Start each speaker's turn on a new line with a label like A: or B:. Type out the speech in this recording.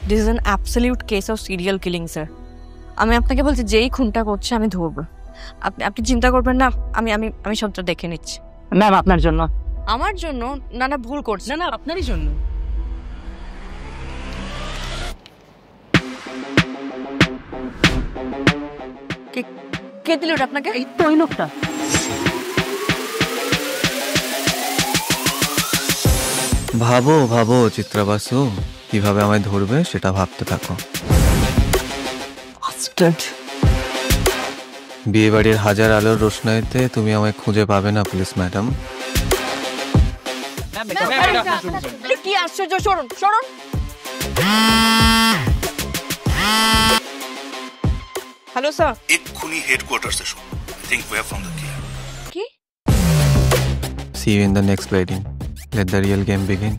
A: This is an absolute case of serial killing sir. আমি আপনাকে বলছি যেই খুনটা করছে আমি ধরবো। আপনি আপনি চিন্তা করবেন না, আমি আমি আমি সবটা দেখে নিচ্ছি।
B: ম্যাম আপনার জন্য।
A: আমার জন্য? না না, ভুল করছে।
B: না না আপনারই জন্য।
A: কে দিল ওটা আপনাকে?
B: এই তো ওই লোকটা।
C: ভাবো ভাবো চিত্রা বাসু, কিভাবে আমায় ধরবে সেটা ভাবতে থাকো। বিয়ে বাড়ির হাজার আলোর রোশনাইতে তুমি আমায় খুঁজে পাবে না পুলিশ ম্যাডাম।
A: কি আশ্চর্য! সরুন সরুন। Hello sir.
D: এক্ষুনি হেডকোয়ার্টার্সে এসো। I think we have found the killer.
A: কি?
C: See you in the next fighting. Let the real game begin.